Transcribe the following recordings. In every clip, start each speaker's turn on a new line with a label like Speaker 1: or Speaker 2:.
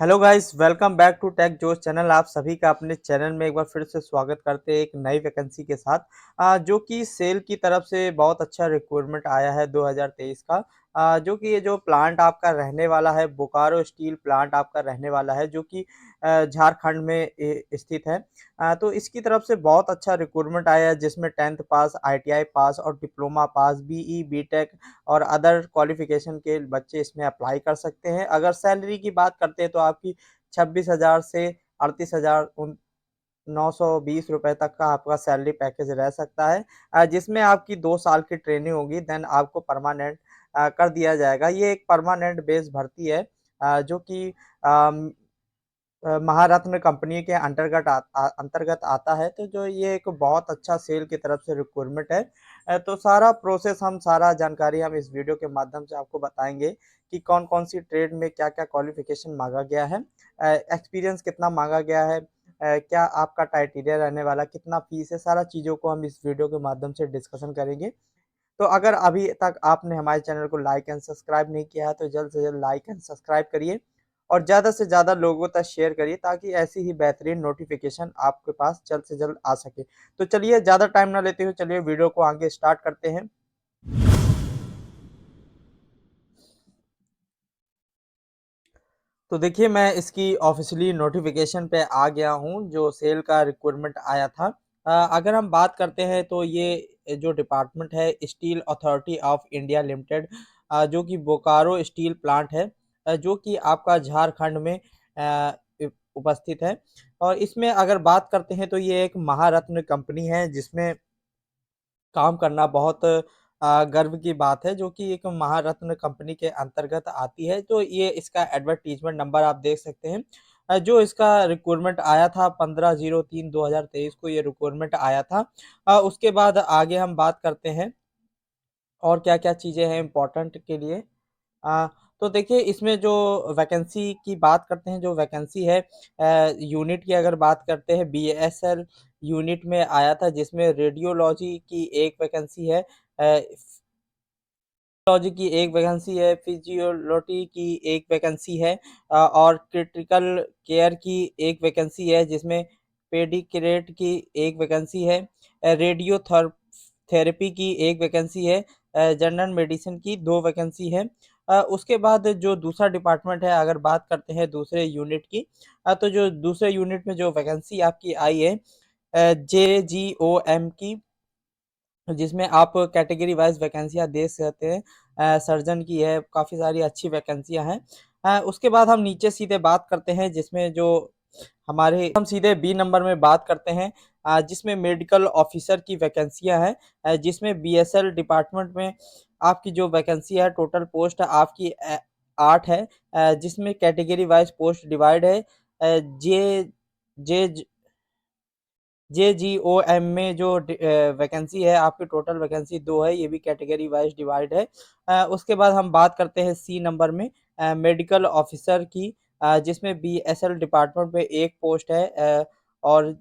Speaker 1: Hello guys, welcome back to tech Josh channel. आप सभी का अपने चैनल में एक बार फिर से स्वागत करते हैं एक नई वैकेंसी के साथ, जो कि सेल की तरफ से बहुत अच्छा रिक्वायरमेंट आया है 2023 का। जो कि ये जो प्लांट आपका रहने वाला है, बोकारो स्टील प्लांट आपका रहने वाला है, जो कि झारखंड में स्थित है। तो इसकी तरफ से बहुत अच्छा रिक्वायरमेंट आया है, जिसमें 10th पास, आईटीआई पास और डिप्लोमा पास, बीई, बीटेक और अदर क्वालिफिकेशन के बच्चे इसमें अप्लाई कर सकते हैं। अगर सैलरी की बात करते हैं तो आपकी 26,000 से 38,000 920 रुपए तक का आपका सैलरी पैकेज रह सकता है, जिसमें आपकी 2 साल की ट्रेनिंग होगी, देन आपको परमानेंट कर दिया जाएगा। ये एक परमानेंट बेस भर्ती है, जो कि महारत्न कंपनी के अंतर्गत आता है। तो जो ये एक बहुत अच्छा सेल की तरफ से रिक्वायरमेंट है। तो सारा प्रोसेस सारा जानकारी हम इस वीडियो के माध्यम से आपको बताएंगे कि कौन कौन सी ट्रेड में क्या क्या क्वालिफिकेशन मांगा गया है, एक्सपीरियंस कितना मांगा गया है, क्या आपका क्राइटेरिया रहने वाला, कितना फीस है, सारा चीज़ों को हम इस वीडियो के माध्यम से डिस्कशन करेंगे। तो अगर अभी तक आपने हमारे चैनल को लाइक एंड सब्सक्राइब नहीं किया है तो जल्द से जल्द लाइक एंड सब्सक्राइब करिए और ज़्यादा से ज़्यादा लोगों तक शेयर करिए, ताकि ऐसी ही बेहतरीन नोटिफिकेशन आपके पास जल्द से जल्द आ सके। तो चलिए ज़्यादा टाइम ना लेते हुए चलिए वीडियो को आगे स्टार्ट करते हैं। तो देखिए, मैं इसकी ऑफिशियली नोटिफिकेशन पे आ गया हूँ, जो सेल का रिक्वायरमेंट आया था। अगर हम बात करते हैं तो ये जो डिपार्टमेंट है, steel authority of India limited, जो कि बोकारो स्टील प्लांट है, जो कि आपका झारखंड में उपस्थित है। और इसमें अगर बात करते हैं तो ये एक महारत्न कंपनी है, जिसमें काम करना बहुत गर्व की बात है, जो कि एक महारत्न कंपनी के अंतर्गत आती है। तो ये इसका एडवर्टीजमेंट नंबर आप देख सकते हैं। जो इसका रिक्वायरमेंट आया था 15/03/2023 को ये रिक्वायरमेंट आया था। उसके बाद आगे हम बात करते हैं और क्या-क्या चीज़ें हैं इम्पोर्टेंट के लिए। अ, तो देखिए, इसमें जो वैकेंसी की बात करते हैं, जो वैकेंसी है यूनिट की अगर बात करते हैं, बीएसएल यूनिट में आया था, जिसमें रेडियोलॉजी की एक वैकेंसी है, लॉजी की एक वैकेंसी है, फिजियोलॉजी की एक वैकेंसी है, और क्रिटिकल केयर की एक वैकेंसी है, जिसमें पेडिक्रेट की एक वैकेंसी है, रेडियो थेरेपी की एक वैकेंसी है, जनरल मेडिसिन की 2 वैकेंसी है। उसके बाद जो दूसरा डिपार्टमेंट है, अगर बात करते हैं दूसरे यूनिट की, तो जो दूसरे यूनिट में जो वैकेंसी आपकी आई है जेजीओएम की, जिसमें आप कैटेगरी वाइज़ वैकेंसियाँ देख सकते हैं। सर्जन की है, काफ़ी सारी अच्छी वैकेंसियाँ हैं। उसके बाद हम नीचे सीधे बात करते हैं, जिसमें जो हमारे हम सीधे बी नंबर में बात करते हैं, जिसमें मेडिकल ऑफ़िसर की वैकेंसियाँ हैं, जिसमें बीएसएल डिपार्टमेंट में आपकी जो वैकेंसी है, टोटल पोस्ट आपकी 8 है, जिसमें कैटेगरी वाइज़ पोस्ट डिवाइड है। जे जे जेजीओएम में जो वैकेंसी है, आपकी टोटल वैकेंसी 2 है, ये भी कैटेगरी वाइज़ डिवाइड है। उसके बाद हम बात करते हैं सी नंबर में, मेडिकल ऑफ़िसर की, जिसमें बीएसएल डिपार्टमेंट में 1 पोस्ट है, और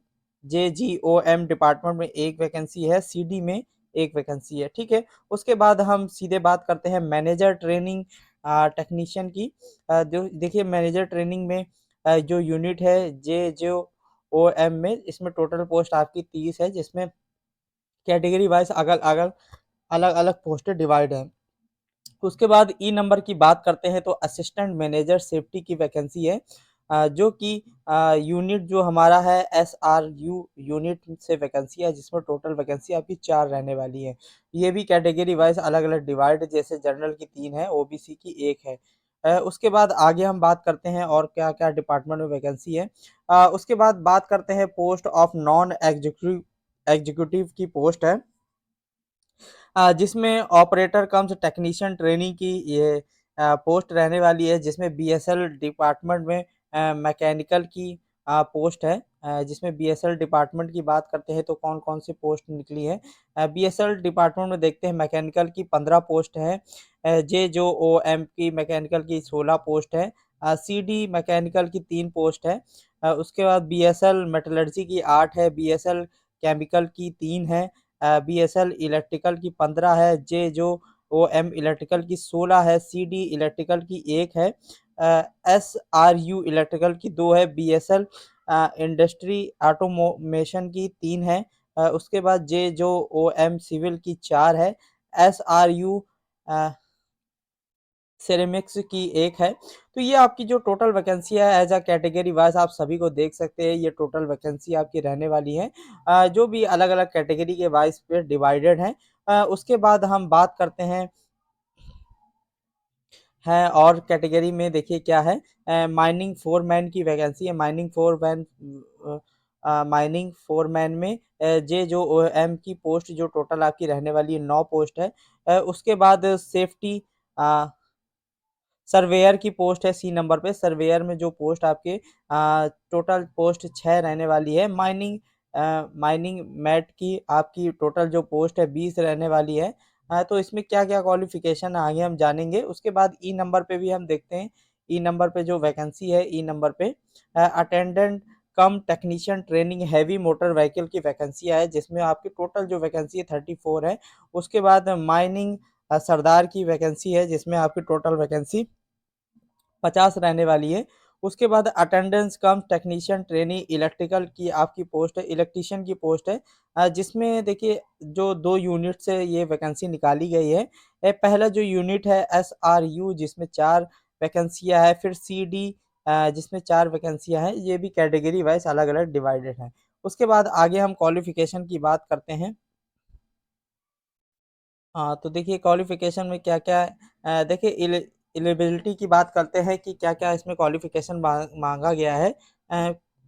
Speaker 1: जेजीओएम डिपार्टमेंट में 1 वैकेंसी है, सीडी में 1 वैकेंसी है, ठीक है? उसके बाद हम सीधे बात करते हैं मैनेजर ट्रेनिंग टेक्नीशियन की। जो देखिए, मैनेजर ट्रेनिंग में जो यूनिट है जे जो ओएम में, इसमें टोटल पोस्ट आपकी 30 है, जिसमें कैटेगरी वाइज़ अलग-अलग पोस्टें डिवाइड हैं। उसके बाद ई नंबर की बात करते हैं तो असिस्टेंट मैनेजर सेफ्टी की वैकेंसी है, जो कि यूनिट जो हमारा है एसआरयू यूनिट से वैकेंसी है, जिसमें टोटल वैकेंसी आपकी 4 रहने वाली है। ये भी कैटेगरी वाइज़ अलग-अलग डिवाइड है, जैसे जनरल की 3 है, ओबीसी की 1 है। उसके बाद आगे हम बात करते हैं और क्या-क्या डिपार्टमेंट में वैकेंसी है। उसके बाद बात करते हैं पोस्ट ऑफ नॉन एग्जीक्यूटिव की पोस्ट है, जिसमें ऑपरेटर कम्स टेक्नीशियन ट्रेनिंग की ये पोस्ट रहने वाली है, जिसमें बीएसएल डिपार्टमेंट में मैकेनिकल की पोस्ट है। जिसमें बीएसएल डिपार्टमेंट की बात करते हैं तो कौन-कौन सी पोस्ट निकली है। बीएसएल डिपार्टमेंट में देखते हैं, मैकेनिकल की 15 पोस्ट है, जेजोओएम की मैकेनिकल की 16 पोस्ट है, सीडी मैकेनिकल की 3 पोस्ट है। उसके बाद बीएसएल मेटलर्जी की 8 है, बीएसएल केमिकल की 3 है, बीएसएल इलेक्ट्रिकल की 15 है, जे जो ओएम इलेक्ट्रिकल की 16 है, सीडी इलेक्ट्रिकल की 1 है, एसआरयू इलेक्ट्रिकल की 2 है, बीएसएल इंडस्ट्री ऑटोमेशन की 3 है, उसके बाद जे जो ओएम सिविल की 4 है, एसआरयू सेरेमिक्स की 1 है। तो ये आपकी जो टोटल वैकेंसी है एज़ अ कैटेगरी वाइज़ आप सभी को देख सकते हैं, ये टोटल वैकेंसी आपकी रहने वाली है। जो भी अलग-अलग कैटेगरी के वाइज़ पे डिवाइडेड हैं। उसके बाद हम बात करते हैं और कैटेगरी में देखिए क्या है, माइनिंग फोरमैन की वैकेंसी है। माइनिंग फोरमैन में जे जो ओएम की पोस्ट जो टोटल आपकी रहने वाली है 9 पोस्ट है। उसके बाद सेफ्टी अ सर्वेयर की पोस्ट है सी नंबर पे। सर्वेयर में जो पोस्ट आपके टोटल पोस्ट 6 रहने वाली है। माइनिंग मैट की आपकी टोटल जो पोस्ट है 20 रहने वाली है। तो इसमें क्या-क्या क्वालिफ़िकेशन आगे हम जानेंगे। उसके बाद ई नंबर पे भी हम देखते हैं। ई नंबर पे जो वैकेंसी है, ई नंबर पे अटेंडेंट कम technician training heavy motor vehicle की वैकेंसी है, जिसमें आपकी टोटल जो वैकेंसी है 34 है। उसके बाद माइनिंग सरदार की वैकेंसी है, जिसमें आपकी टोटल वैकेंसी 50 रहने वाली है। उसके बाद अटेंडेंस कम टेक्नीशियन ट्रेनी इलेक्ट्रिकल की आपकी पोस्ट है, इलेक्ट्रीशियन की पोस्ट है, जिसमें देखिए जो 2 यूनिट से ये वैकेंसी निकाली गई है। पहला जो यूनिट है एसआरयू जिसमें 4 वैकेंसियाँ हैं, फिर सीडी जिसमें 4 वैकेंसियाँ हैं, ये भी कैटेगरी वाइज़ अलग-अलग डिवाइडेड हैं। उसके बाद आगे हम क्वालिफ़िकेशन की बात करते हैं। हाँ, तो देखिए क्वालिफ़िकेशन में क्या-क्या है, देखिए एलिजिबिलिटी की बात करते हैं कि क्या-क्या इसमें क्वालिफ़िकेशन माँगा गया है।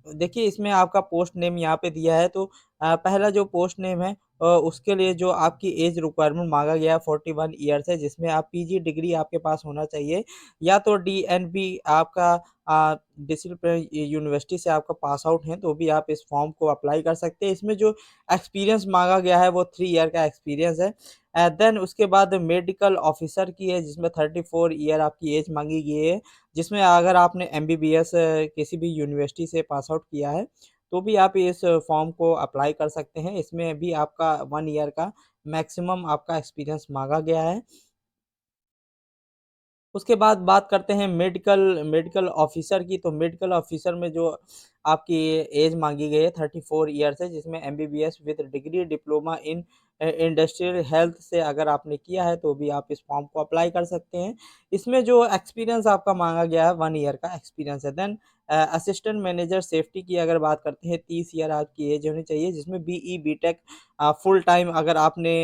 Speaker 1: देखिए इसमें आपका पोस्ट नेम यहाँ पे दिया है, तो पहला जो पोस्ट नेम है उसके लिए जो आपकी एज रिक्वायरमेंट माँगा गया है 41 ईयर्स है, जिसमें आप पीजी डिग्री आपके पास होना चाहिए, या तो डीएनबी आपका डिसिप्लिन यूनिवर्सिटी से आपका पास आउट हैं, तो भी आप इस फॉर्म को अप्लाई कर सकते हैं। इसमें जो एक्सपीरियंस माँगा गया है वो 3 ईयर का एक्सपीरियंस है। देन उसके बाद मेडिकल ऑफिसर की है, जिसमें 34 ईयर आपकी एज माँगी गई है, जिसमें अगर आपने एमबीबीएस किसी भी यूनिवर्सिटी से पास आउट किया है, तो भी आप इस फॉर्म को अप्लाई कर सकते हैं। इसमें भी आपका 1 ईयर का मैक्सिमम आपका एक्सपीरियंस माँगा गया है। उसके बाद बात करते हैं मेडिकल मेडिकल ऑफ़िसर की, तो मेडिकल ऑफ़िसर में जो आपकी एज माँगी गई है 34 ईयर्स है, जिसमें MBBS with degree diploma in industrial health से अगर आपने किया है, तो भी आप इस फॉर्म को अप्लाई कर सकते हैं। इसमें जो एक्सपीरियंस आपका माँगा गया है 1 ईयर का एक्सपीरियंस है। देन असिस्टेंट मैनेजर सेफ्टी की अगर बात करते हैं 30 ईयर आपकी एज होनी चाहिए, जिसमें बीई, बीटेक फुल टाइम अगर आपने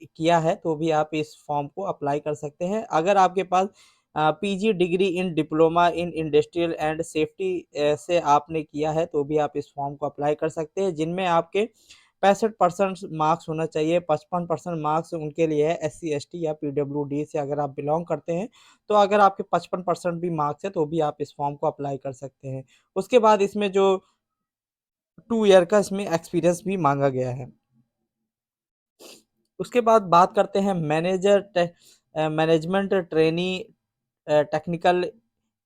Speaker 1: किया है, तो भी आप इस फॉर्म को अप्लाई कर सकते हैं। अगर आपके पास PG degree in diploma in industrial and safety से आपने किया है, तो भी आप इस फॉर्म को अप्लाई कर सकते हैं, जिनमें आपके 65% मार्क्स होना चाहिए। 55% मार्क्स उनके लिए है एससी, एसटी या पीडब्ल्यूडी से अगर आप बिलॉन्ग करते हैं, तो अगर आपके 55% भी मार्क्स है, तो भी आप इस फॉर्म को अप्लाई कर सकते हैं। उसके बाद इसमें जो 2 ईयर का इसमें एक्सपीरियंस भी माँगा गया है। उसके बाद बात करते हैं मैनेजमेंट ट्रेनी टेक्निकल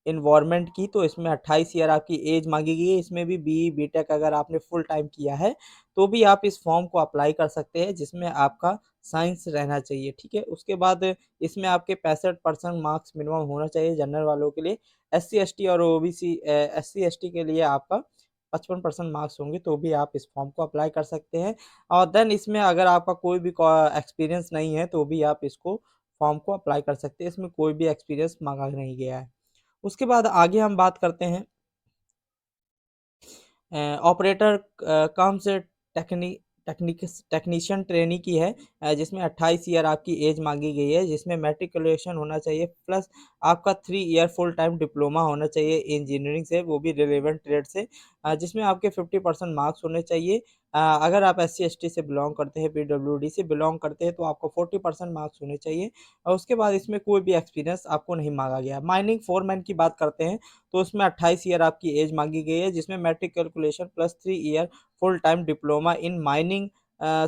Speaker 1: एनवायरनमेंट की, तो इसमें 28 ईयर आपकी एज माँगी गई है। इसमें भी बीई, बीटेक अगर आपने फुल टाइम किया है, तो भी आप इस फॉर्म को अप्लाई कर सकते हैं, जिसमें आपका साइंस रहना चाहिए, ठीक है? उसके बाद इसमें आपके 65% मार्क्स मिनिमम होना चाहिए जनरल वालों के लिए। एससी, एसटी और ओबीसी एससी, एसटी के लिए आपका 55% मार्क्स होंगे, तो भी आप इस फॉर्म को अप्लाई कर सकते हैं। और देन इसमें अगर आपका कोई भी एक्सपीरियंस नहीं है, तो भी आप इसको फॉर्म को अप्लाई कर सकते हैं। इसमें कोई भी एक्सपीरियंस माँगा नहीं गया है। उसके बाद आगे हम बात करते हैं ऑपरेटर कम से टेक्नीशियन ट्रेनी की है, जिसमें 28 ईयर आपकी एज मांगी गई है, जिसमें मैट्रिकुलेशन होना चाहिए प्लस आपका 3 ईयर फुल टाइम डिप्लोमा होना चाहिए इंजीनियरिंग से, वो भी रिलेवेंट ट्रेड से, जिसमें आपके 50% मार्क्स होने चाहिए। अगर आप एस सी एस टी से बिलोंग करते हैं, पीडब्ल्यूडी से बिलोंग करते हैं, तो आपको 40% मार्क्स होने चाहिए। और उसके बाद इसमें कोई भी एक्सपीरियंस आपको नहीं मांगा गया। माइनिंग फोरमैन की बात करते हैं, तो उसमें 28 ईयर आपकी एज मांगी गई है, जिसमें matric calculation plus 3 year full time diploma in mining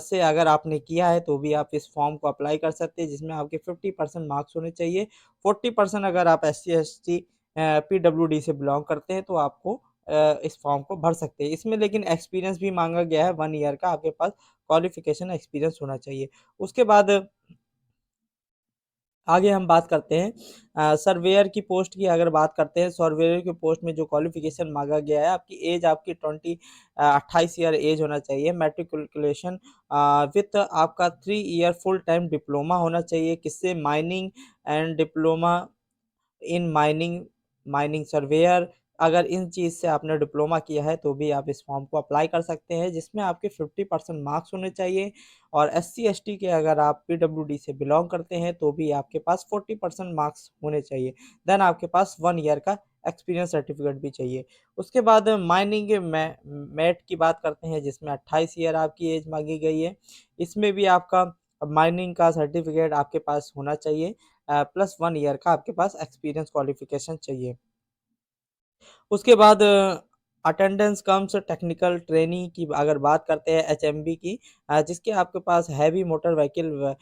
Speaker 1: से अगर आपने किया है, तो भी आप इस फॉर्म को अप्लाई कर सकते हैं, जिसमें आपके 50% मार्क्स होने चाहिए। 40% अगर आप S C S T PWD से बिलोंग करते हैं, तो आपको इस फॉर्म को भर सकते हैं। इसमें लेकिन एक्सपीरियंस भी मांगा गया है 1 ईयर का, आपके पास क्वालिफिकेशन एक्सपीरियंस होना चाहिए। उसके बाद आगे हम बात करते हैं सर्वेयर की पोस्ट की। अगर बात करते हैं सर्वेयर की पोस्ट में जो क्वालिफिकेशन मांगा गया है, आपकी एज आपकी 28 ईयर एज होना चाहिए। मैट्रिकुलेशन विथ आपका 3 ईयर फुल टाइम डिप्लोमा होना चाहिए, किससे, mining and diploma in mining, mining surveyor. अगर इन चीज़ से आपने डिप्लोमा किया है तो भी आप इस फॉर्म को अप्लाई कर सकते हैं, जिसमें आपके 50% मार्क्स होने चाहिए। और एससी एसटी के अगर आप पीडब्ल्यूडी से बिलोंग करते हैं तो भी आपके पास 40% मार्क्स होने चाहिए। देन आपके पास 1 ईयर का एक्सपीरियंस सर्टिफिकेट भी चाहिए। उसके बाद माइनिंग मैट की बात करते हैं, जिसमें 28 ईयर आपकी एज मांगी गई है। इसमें भी आपका माइनिंग का सर्टिफिकेट आपके पास होना चाहिए, प्लस 1 ईयर का आपके पास एक्सपीरियंस क्वालिफिकेशन चाहिए। उसके बाद अटेंडेंस कम्स टेक्निकल ट्रेनिंग की अगर बात करते हैं, एचएमबी की, जिसके आपके पास हैवी मोटर व्हीकल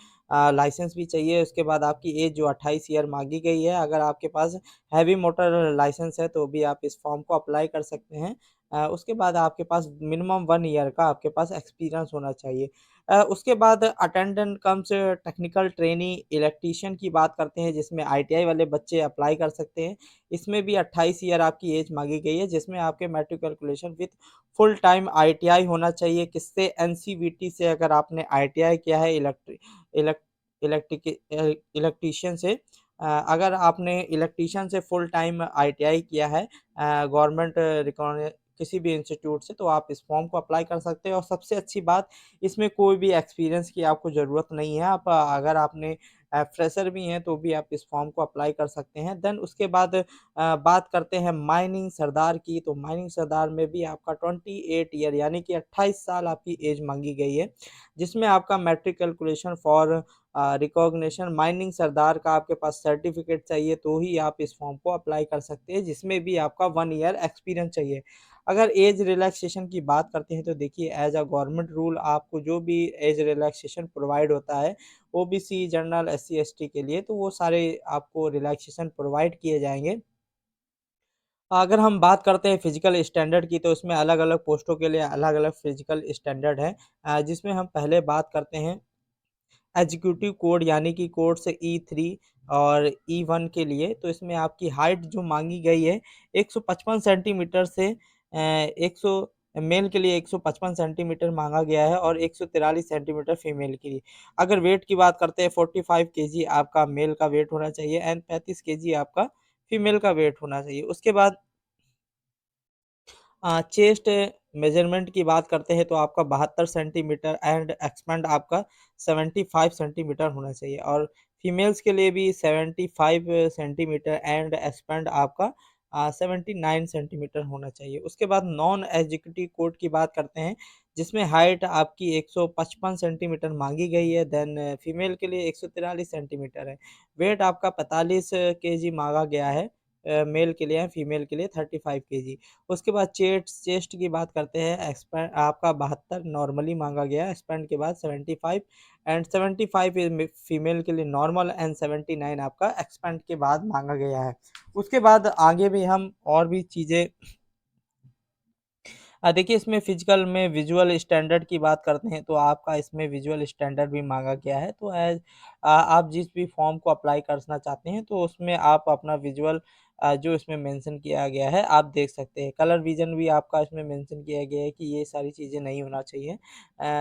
Speaker 1: लाइसेंस भी चाहिए। उसके बाद आपकी एज जो 28 ईयर मांगी गई है, अगर आपके पास हैवी मोटर लाइसेंस है तो भी आप इस फॉर्म को अप्लाई कर सकते हैं। उसके बाद आपके पास मिनिमम 1 ईयर का आपके पास एक्सपीरियंस होना चाहिए। उसके बाद attendant comes technical training electrician की बात करते हैं, जिसमें आईटीआई वाले बच्चे अप्लाई कर सकते हैं। इसमें भी 28 ईयर आपकी एज मांगी गई है, जिसमें आपके matric calculation with full time ITI होना चाहिए, किससे, एनसीवीटी से अगर आपने आईटीआई किया है इलेक्ट्रिशियन से। अगर आपने इलेक्ट्रीशियन से फुल टाइम आईटीआई किया है गवर्नमेंट रिकॉग्नि किसी भी इंस्टीट्यूट से, तो आप इस फॉर्म को अप्लाई कर सकते हैं। और सबसे अच्छी बात, इसमें कोई भी एक्सपीरियंस की आपको ज़रूरत नहीं है। आप अगर आपने फ्रेशर भी हैं तो भी आप इस फॉर्म को अप्लाई कर सकते हैं। देन उसके बाद बात करते हैं माइनिंग सरदार की। तो माइनिंग सरदार में भी आपका 28 ईयर यानी कि 28 साल आपकी एज मांगी गई है, जिसमें आपका matric calculation for recognition mining सरदार का आपके पास सर्टिफिकेट चाहिए, तो ही आप इस फॉर्म को अप्लाई कर सकते हैं, जिसमें भी आपका 1 ईयर एक्सपीरियंस चाहिए। अगर एज रिलैक्सेशन की बात करते हैं तो देखिए, एज अ गवर्नमेंट रूल आपको जो भी एज रिलैक्सेशन प्रोवाइड होता है ओबीसी, जनरल, एससी एसटी के लिए, तो वो सारे आपको रिलैक्सेशन प्रोवाइड किए जाएंगे। अगर हम बात करते हैं फिजिकल स्टैंडर्ड की, तो इसमें अलग अलग पोस्टों के लिए अलग अलग फिजिकल स्टैंडर्ड है, जिसमें हम पहले बात करते हैं एग्जीक्यूटिव कोड यानी कि कोड से E3 और E1 के लिए। तो इसमें आपकी हाइट जो मांगी गई है 155 सेंटीमीटर से 100 मेल के लिए 155 सेंटीमीटर मांगा गया है, और 143 सेंटीमीटर फीमेल के लिए। अगर वेट की बात करते हैं, 45 केजी आपका मेल का वेट होना चाहिए एंड 35 केजी आपका फीमेल का वेट होना चाहिए। उसके बाद चेस्ट मेजरमेंट की बात करते हैं तो आपका 72 सेंटीमीटर एंड एक्सपेंड आपका 75 सेंटीमीटर होना चाहिए, और फीमेल्स के लिए भी 75 सेंटीमीटर एंड एक्सपेंड आपका 79 सेंटीमीटर होना चाहिए। उसके बाद नॉन एग्जीक्यूटिव कोड की बात करते हैं, जिसमें हाइट आपकी 155 सेंटीमीटर मांगी गई है। देन फीमेल के लिए 143 सेंटीमीटर है। वेट आपका 45 केजी मांगा गया है मेल के लिए, फीमेल के लिए 35 केजी। उसके बाद चेस्ट की बात करते हैं, एक्सपैंड आपका 72 नॉर्मली मांगा गया है, एक्सपैंड के बाद 75 एंड 75 फीमेल के लिए नॉर्मल एंड 79 आपका एक्सपैंड के बाद मांगा गया है। उसके बाद आगे भी हम और भी चीज़ें देखिए, इसमें फिजिकल में विजुअल स्टैंडर्ड की बात करते हैं तो आपका इसमें विजुअल स्टैंडर्ड भी मांगा गया है। तो एज आप जिस भी फॉर्म को अप्लाई करना चाहते हैं तो उसमें आप अपना विजुअल जो इसमें मेंशन किया गया है आप देख सकते हैं। कलर विजन भी आपका इसमें मेंशन किया गया है कि ये सारी चीज़ें नहीं होना चाहिए।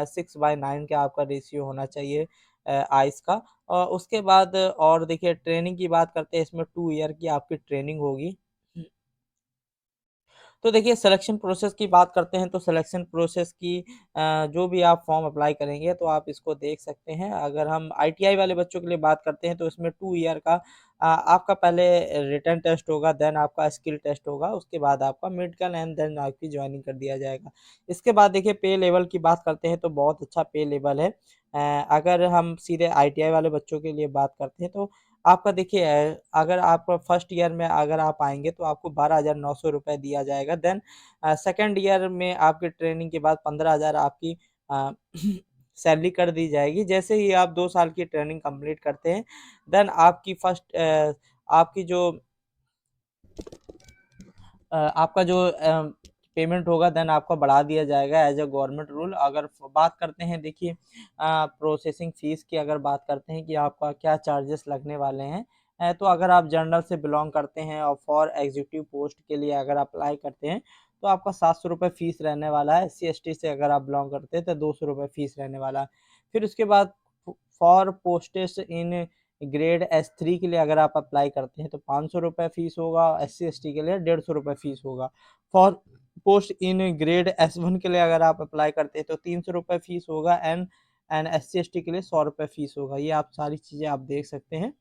Speaker 1: 6:9 का आपका रेशियो होना चाहिए आइस का। और उसके बाद और देखिए, ट्रेनिंग की बात करते हैं, इसमें 2 ईयर की आपकी ट्रेनिंग होगी। तो देखिए, सिलेक्शन प्रोसेस की बात करते हैं तो सिलेक्शन प्रोसेस की जो भी आप फॉर्म अप्लाई करेंगे तो आप इसको देख सकते हैं। अगर हम आईटीआई वाले बच्चों के लिए बात करते हैं तो इसमें 2 ईयर का आपका पहले रिटन टेस्ट होगा, देन आपका स्किल टेस्ट होगा, उसके बाद आपका मेडिकल एंड देन आपकी ज्वाइनिंग कर दिया जाएगा। इसके बाद देखिए, पे लेवल की बात करते हैं तो बहुत अच्छा पे लेवल है। अगर हम सीधे आईटीआई वाले बच्चों के लिए बात करते हैं तो आपका देखिए, अगर आप फर्स्ट ईयर में अगर आप आएँगे तो आपको 12,900 रुपए दिया जाएगा। देन सेकंड ईयर में आपकी ट्रेनिंग के बाद 15,000 आपकी अ, सैलरी कर दी जाएगी। जैसे ही आप 2 साल की ट्रेनिंग कंप्लीट करते हैं, देन आपकी आपकी जो आपका जो पेमेंट होगा देन आपका बढ़ा दिया जाएगा एज अ गवर्नमेंट रूल। अगर बात करते हैं देखिए प्रोसेसिंग फ़ीस की, अगर बात करते हैं कि आपका क्या चार्जेस लगने वाले हैं, तो अगर आप जनरल से बिलोंग करते हैं और फॉर एग्जीक्यूटिव पोस्ट के लिए अगर अप्लाई करते हैं तो आपका 700 रुपये फ़ीस रहने वाला है। SC/ST से अगर आप बिलोंग करते हैं तो 200 रुपये फ़ीस रहने वाला है। फिर उसके बाद for posts in grade S3 के लिए अगर आप अप्लाई करते हैं तो 500 रुपये फ़ीस होगा, SC/ST के लिए 150 रुपये फ़ीस होगा। For post in grade S1 के लिए अगर आप अप्लाई करते हैं तो 300 रुपये फ़ीस होगा एंड SC/ST के लिए 100 रुपये फ़ीस होगा। ये आप सारी चीज़ें आप देख सकते हैं।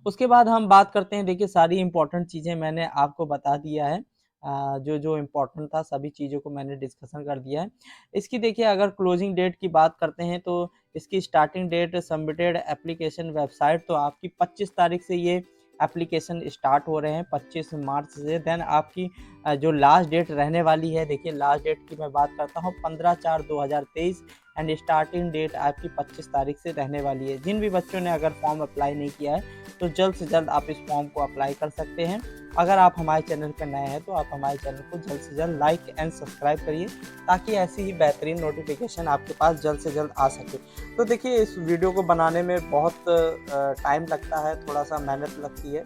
Speaker 1: उसके बाद हम बात करते हैं, देखिए सारी इम्पोर्टेंट चीज़ें मैंने आपको बता दिया है। जो इम्पोर्टेंट था सभी चीज़ों को मैंने डिस्कशन कर दिया है। इसकी देखिए अगर क्लोजिंग डेट की बात करते हैं तो इसकी starting date submitted application website तो आपकी 25 तारीख से ये एप्लीकेशन स्टार्ट हो रहे हैं, 25 मार्च से। देन आपकी जो लास्ट डेट रहने वाली है, देखिए लास्ट डेट की मैं बात करता हूँ 15/4/2023 एंड स्टार्टिंग डेट आपकी 25 तारीख से रहने वाली है। जिन भी बच्चों ने अगर फॉर्म अप्लाई नहीं किया है तो जल्द से जल्द आप इस फॉर्म को अप्लाई कर सकते हैं। अगर आप हमारे चैनल पर नए हैं तो आप हमारे चैनल को जल्द से जल्द लाइक एंड सब्सक्राइब करिए ताकि ऐसी ही बेहतरीन नोटिफिकेशन आपके पास जल्द से जल्द आ सके। तो देखिए इस वीडियो को बनाने में बहुत टाइम लगता है, थोड़ा सा मेहनत लगती है।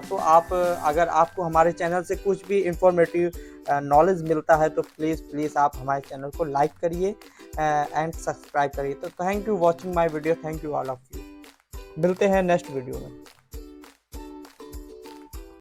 Speaker 1: तो आप अगर आपको हमारे चैनल से कुछ भी इंफॉर्मेटिव नॉलेज मिलता है तो प्लीज़ आप हमारे चैनल को लाइक करिए एंड सब्सक्राइब करिए। तो thank you watching my video, thank you all of you. मिलते हैं नेक्स्ट वीडियो में।